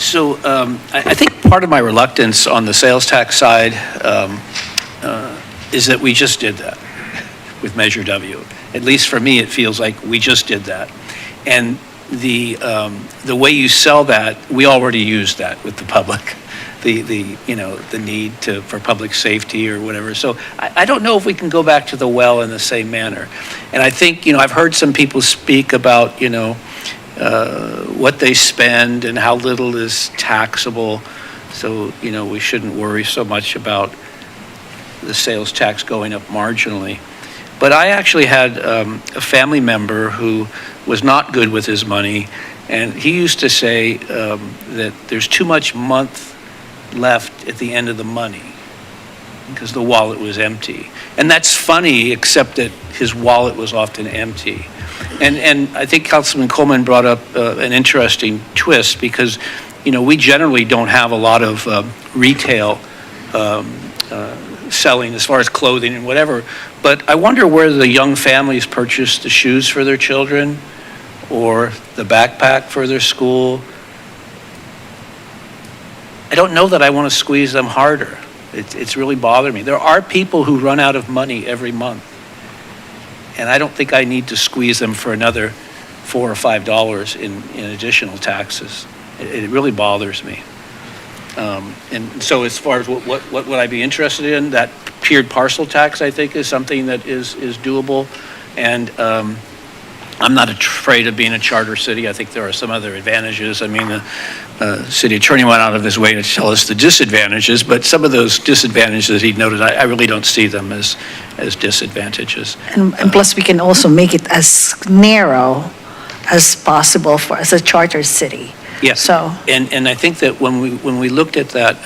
So I think part of my reluctance on the sales tax side is that we just did that with Measure W. At least for me, it feels like we just did that. And the way you sell that, we already used that with the public. The need for public safety or whatever. So I don't know if we can go back to the well in the same manner. And I think, I've heard some people speak about, what they spend and how little is taxable. So, we shouldn't worry so much about the sales tax going up marginally. But I actually had a family member who was not good with his money, and he used to say that there's too much month left at the end of the money because the wallet was empty. And that's funny, except that his wallet was often empty. And I think Councilman Coleman brought up an interesting twist because, we generally don't have a lot of retail selling as far as clothing and whatever. But I wonder where the young families purchase the shoes for their children or the backpack for their school. I don't know that I want to squeeze them harder. It's really bothered me. There are people who run out of money every month. And I don't think I need to squeeze them for another $4 or $5 in additional taxes. It really bothers me. And so as far as what would I be interested in, that tiered parcel tax, I think, is something that is doable. And I'm not afraid of being a charter city. I think there are some other advantages. I mean, the city attorney went out of his way to tell us the disadvantages, but some of those disadvantages he noted, I really don't see them as disadvantages. And plus, we can also make it as narrow as possible as a charter city. Yes. So. And I think that when we looked at that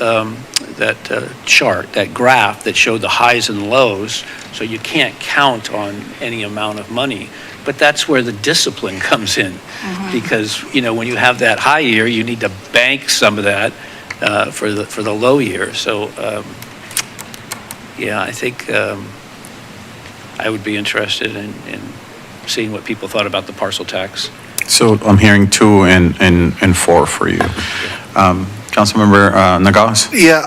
chart, that graph that showed the highs and lows, so you can't count on any amount of money. But that's where the discipline comes in, because when you have that high year, you need to bank some of that for the low year. So I think I would be interested in seeing what people thought about the parcel tax. So I'm hearing 2 and 4 for you. Councilmember Nogales? Yeah,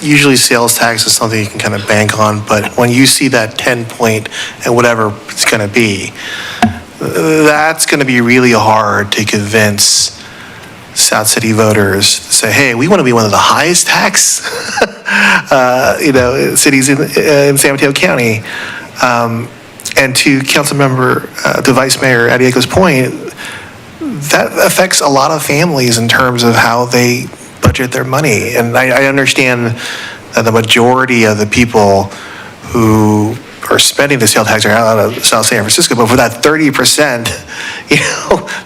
usually sales tax is something you can kind of bank on, but when you see that 10 point and whatever it's going to be, that's going to be really hard to convince South City voters to say, hey, we want to be one of the highest tax cities in San Mateo County. And to to Vice Mayor Adieco's point, that affects a lot of families in terms of how they budget their money. And I understand that the majority of the people who are spending the sales tax are out of South San Francisco, but for that 30%,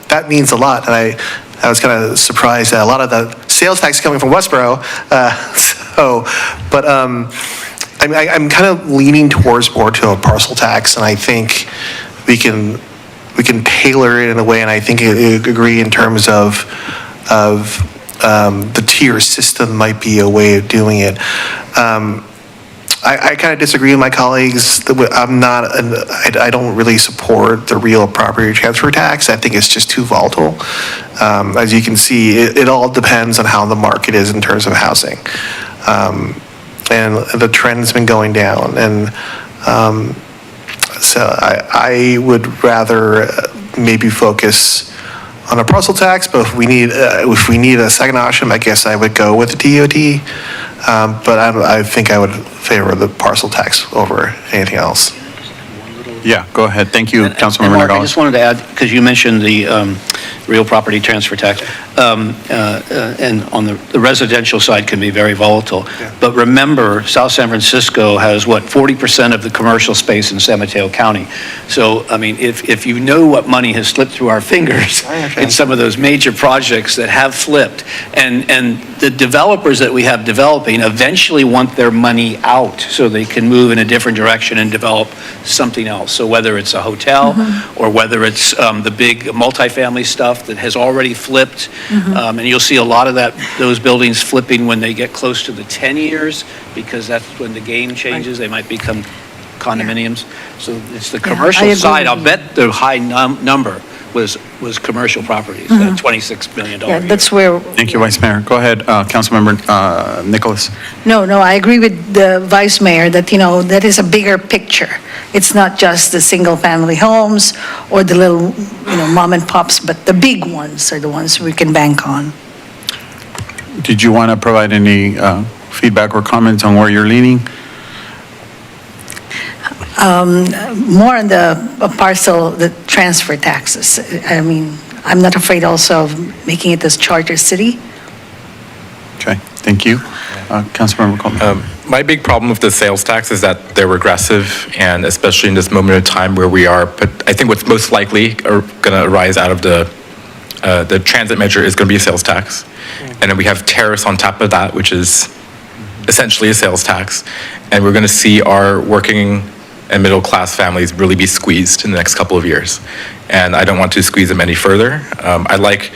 that means a lot. And I was kind of surprised that a lot of the sales tax is coming from Westboro. I'm kind of leaning towards more to a parcel tax, and I think we can tailor it in a way, and I think I agree in terms of the tier system might be a way of doing it. I kind of disagree with my colleagues. I don't really support the real property transfer tax. I think it's just too volatile. As you can see, it all depends on how the market is in terms of housing. And the trend's been going down. And so I would rather maybe focus on a parcel tax, but if we need a second option, I guess I would go with the TOT. But I think I would favor the parcel tax over anything else. Yeah, go ahead. Thank you, Councilmember Mark, I Nogales. just wanted to add, because you mentioned the real property transfer tax, and on the residential side can be very volatile. Yeah. But remember, South San Francisco has, 40% of the commercial space in San Mateo County. So, I mean, if you know what money has slipped through our fingers in some of those major projects that have flipped, and the developers that we have developing eventually want their money out so they can move in a different direction and develop something else. So whether it's a hotel or whether it's the big multifamily stuff that has already flipped, and you'll see a lot of those buildings flipping when they get close to the 10 years, because that's when the game changes. They might become condominiums. So it's the commercial side. I'll bet the high number was commercial properties, that $26 million. Yeah, that's where. Thank you, Vice Mayor. Go ahead, Councilmember Nicholas. No, I agree with the Vice Mayor that, that is a bigger picture. It's not just the single-family homes or the little, mom and pops, but the big ones are the ones we can bank on. Did you want to provide any feedback or comments on where you're leaning? More on the parcel, the transfer taxes. I mean, I'm not afraid also of making it as charter city. Okay, thank you. Councilmember Coleman. My big problem with the sales tax is that they're regressive, and especially in this moment of time where we are, but I think what's most likely going to arise out of the transit measure is going to be a sales tax. And then we have tariffs on top of that, which is essentially a sales tax. And we're going to see our working and middle-class families really be squeezed in the next couple of years. And I don't want to squeeze them any further. I like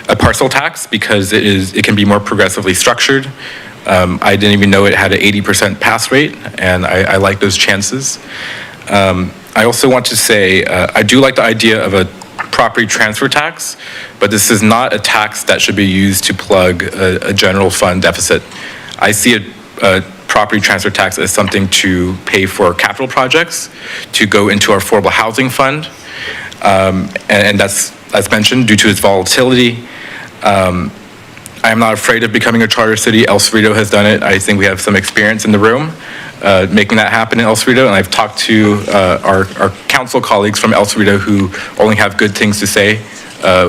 a parcel tax because it can be more progressively structured. I didn't even know it had an 80% pass rate, and I like those chances. I also want to say, I do like the idea of a property transfer tax, but this is not a tax that should be used to plug a general fund deficit. I see a property transfer tax as something to pay for capital projects, to go into our affordable housing fund, and that's, as mentioned, due to its volatility. I am not afraid of becoming a charter city. El Cerrito has done it. I think we have some experience in the room making that happen in El Cerrito, and I've talked to our council colleagues from El Cerrito who only have good things to say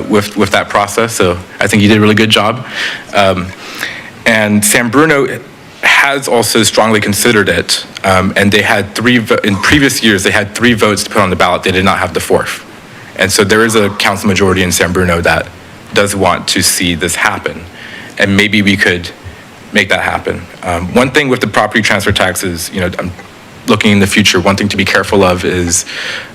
with that process, so I think you did a really good job. And San Bruno has also strongly considered it, and they had in previous years, they had 3 votes to put on the ballot. They did not have the 4th. And so there is a council majority in San Bruno that does want to see this happen, and maybe we could make that happen. One thing with the property transfer taxes, I'm looking in the future, one thing to be careful of is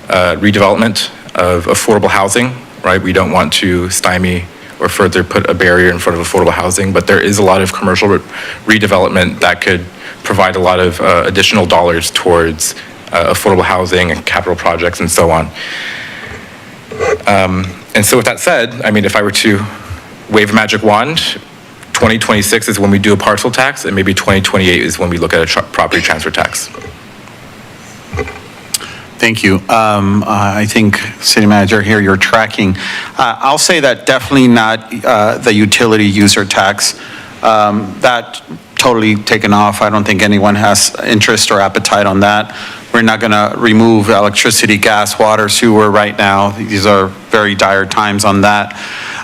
redevelopment of affordable housing, right? We don't want to stymie or further put a barrier in front of affordable housing, but there is a lot of commercial redevelopment that could provide a lot of additional dollars towards affordable housing and capital projects and so on. And so with that said, I mean, if I were to wave a magic wand, 2026 is when we do a parcel tax, and maybe 2028 is when we look at a property transfer tax. Thank you. I think, City Manager, here you're tracking. I'll say that definitely not the utility user tax. That totally taken off. I don't think anyone has interest or appetite on that. We're not going to remove electricity, gas, water, sewer right now. These are very dire times on that.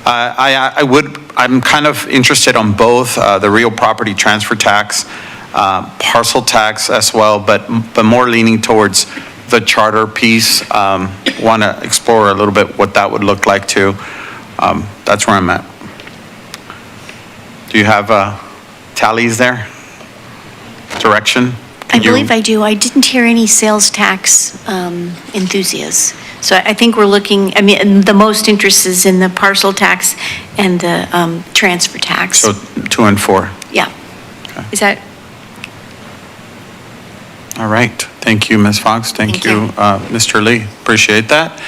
I'm kind of interested on both the real property transfer tax, parcel tax as well, but more leaning towards the charter piece. Want to explore a little bit what that would look like too. That's where I'm at. Do you have tallies there? Direction? I believe I do. I didn't hear any sales tax enthusiasts. So I think we're looking, I mean, the most interest is in the parcel tax and the transfer tax. So 2 and 4. Yeah. Okay. Is that? All right. Thank you, Ms. Fox. Thank you, Mr. Lee. Appreciate that.